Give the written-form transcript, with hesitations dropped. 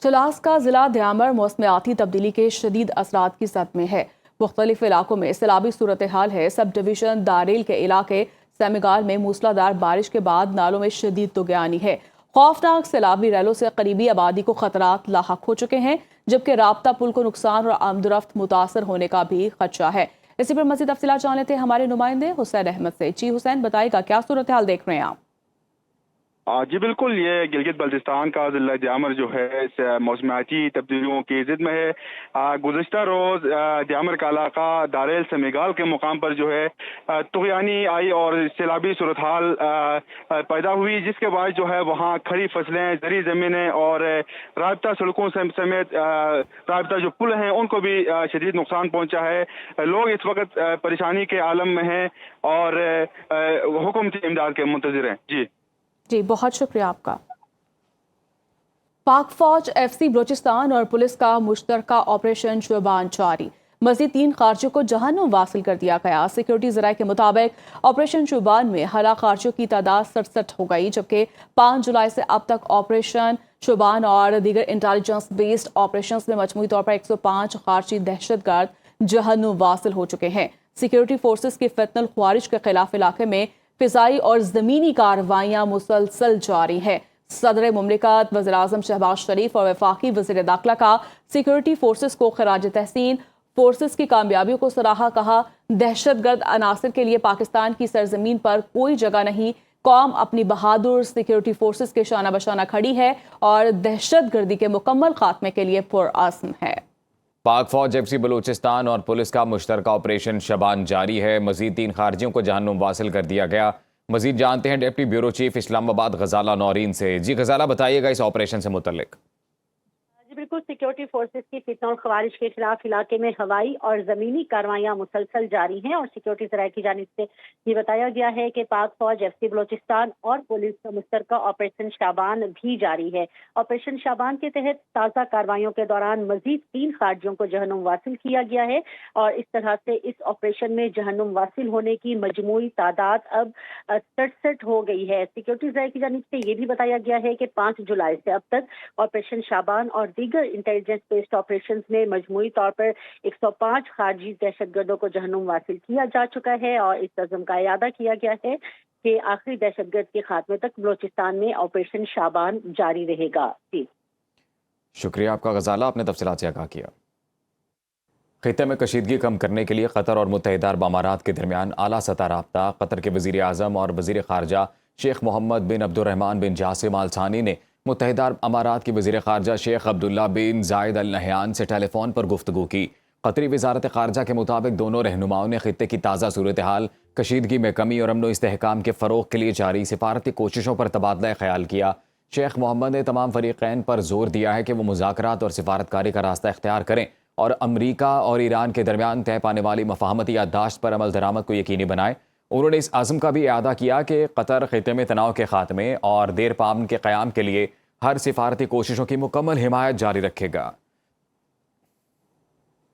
چلاس کا ضلع دیامر موسمیاتی تبدیلی کے شدید اثرات کی زد میں ہے۔ مختلف علاقوں میں سیلابی صورتحال ہے۔ سب ڈویژن داریل کے علاقے سیمیگال میں موسلادھار بارش کے بعد نالوں میں شدید طغیانی ہے۔ خوفناک سیلابی ریلوں سے قریبی آبادی کو خطرات لاحق ہو چکے ہیں، جبکہ رابطہ پل کو نقصان اور آمد و رفت متاثر ہونے کا بھی خدشہ ہے۔ اسی پر مزید تفصیلات جان لیتے ہیں ہمارے نمائندے حسین احمد سے۔ جی حسین، بتائے گا کیا صورتحال دیکھ رہے ہیں آپ؟ جی بالکل، یہ گلگت بلتستان کا ضلع دیامر جو ہے اس موسمیاتی تبدیلیوں کی ضد میں ہے۔ گزشتہ روز دیامر کا علاقہ داریل سمیگال کے مقام پر جو ہے طغیانی آئی اور سیلابی صورتحال پیدا ہوئی، جس کے باعث جو ہے وہاں کھڑی فصلیں، زرعی زمینیں اور رابطہ سڑکوں سمیت رابطہ جو پل ہیں ان کو بھی شدید نقصان پہنچا ہے۔ لوگ اس وقت پریشانی کے عالم میں ہیں اور حکومتی امداد کے منتظر ہیں۔ جی بہت شکریہ آپ کا۔ پاک فوج ایف سی بلوچستان اور پولیس کا مشترکہ آپریشن شعبان جاری۔ مزید 3 خارجیوں کو جہنم واصل کر دیا گیا۔ سیکورٹی ذرائع کے مطابق آپریشن شعبان میں ہلاک خارجیوں کی تعداد 67 ہو گئی، جبکہ 5 جولائی سے اب تک آپریشن شعبان اور دیگر انٹیلیجنس بیسڈ آپریشنز میں مجموعی طور پر 105 خارجی دہشت گرد جہنم واصل ہو چکے ہیں۔ سیکورٹی فورسز کی فتنہ الخوارج کے خلاف علاقے میں فضائی اور زمینی کارروائیاں مسلسل جاری ہیں۔ صدر مملکت، وزیراعظم شہباز شریف اور وفاقی وزیر داخلہ کا سیکورٹی فورسز کو خراج تحسین، فورسز کی کامیابیوں کو سراہا، کہا دہشت گرد عناصر کے لیے پاکستان کی سرزمین پر کوئی جگہ نہیں، قوم اپنی بہادر سیکورٹی فورسز کے شانہ بشانہ کھڑی ہے اور دہشت گردی کے مکمل خاتمے کے لیے پرعزم ہے۔ پاک فوج ایف سی بلوچستان اور پولیس کا مشترکہ آپریشن شبان جاری ہے۔ مزید 3 خارجیوں کو جہنم واصل کر دیا گیا۔ مزید جانتے ہیں ڈپٹی بیورو چیف اسلام آباد غزالہ نورین سے۔ جی غزالہ، بتائیے گا اس آپریشن سے متعلق۔ بالکل، سیکورٹی فورسز کی فتنہ الخوارج کے خلاف علاقے میں ہوائی اور زمینی کارروائیاں مسلسل جاری ہیں، اور سیکورٹی ذرائع کی جانب سے یہ بتایا گیا ہے کہ پاک فوج ایف سی بلوچستان اور پولیس کا مشترکہ آپریشن شابان بھی جاری ہے۔ آپریشن شابان کے تحت تازہ کارروائیوں کے دوران مزید 3 خارجیوں کو جہنم واصل کیا گیا ہے، اور اس طرح سے اس آپریشن میں جہنم واصل ہونے کی مجموعی تعداد اب 67 ہو گئی ہے۔ سیکورٹی ذرائع کی جانب سے یہ بھی بتایا گیا ہے کہ 5 جولائی سے اب تک آپریشن شابان اور دیگر انٹیلیجنس بیسڈ آپریشنز میں مجموعی طور پر 105 خارجی دہشت گردوں کو جہنم واصل کیا جا چکا ہے، اور اس عزم کا اعادہ کیا گیا ہے کہ آخری دہشت گرد کے خاتمے تک بلوچستان میں آپریشن شابان جاری رہے گا۔ جی شکریہ آپ کا غزالہ، آپ نے تفصیلات سے آگاہ کیا۔ خطے میں کشیدگی کم کرنے کے لیے قطر اور متحدہ عرب امارات کے درمیان اعلیٰ سطح رابطہ۔ قطر کے وزیر اعظم اور وزیر خارجہ شیخ محمد بن عبد الرحمن بن جاسم آل ثانی نے متحدہ عرب امارات کے وزیر خارجہ شیخ عبداللہ بن زائد ال نہیان سے ٹیلی فون پر گفتگو کی۔ قطری وزارت خارجہ کے مطابق دونوں رہنماؤں نے خطے کی تازہ صورتحال، کشیدگی میں کمی اور امن و استحکام کے فروغ کے لیے جاری سفارتی کوششوں پر تبادلہ خیال کیا۔ شیخ محمد نے تمام فریقین پر زور دیا ہے کہ وہ مذاکرات اور سفارتکاری کا راستہ اختیار کریں اور امریکہ اور ایران کے درمیان طے پانے والی مفاہمتی یادداشت پر عمل درآمد کو یقینی بنائیں۔ انہوں نے اس عزم کا بھی اعادہ کیا کہ قطر خطے میں تناؤ کے خاتمے اور دیر پا امن کے قیام کے لیے ہر سفارتی کوششوں کی مکمل حمایت جاری رکھے گا۔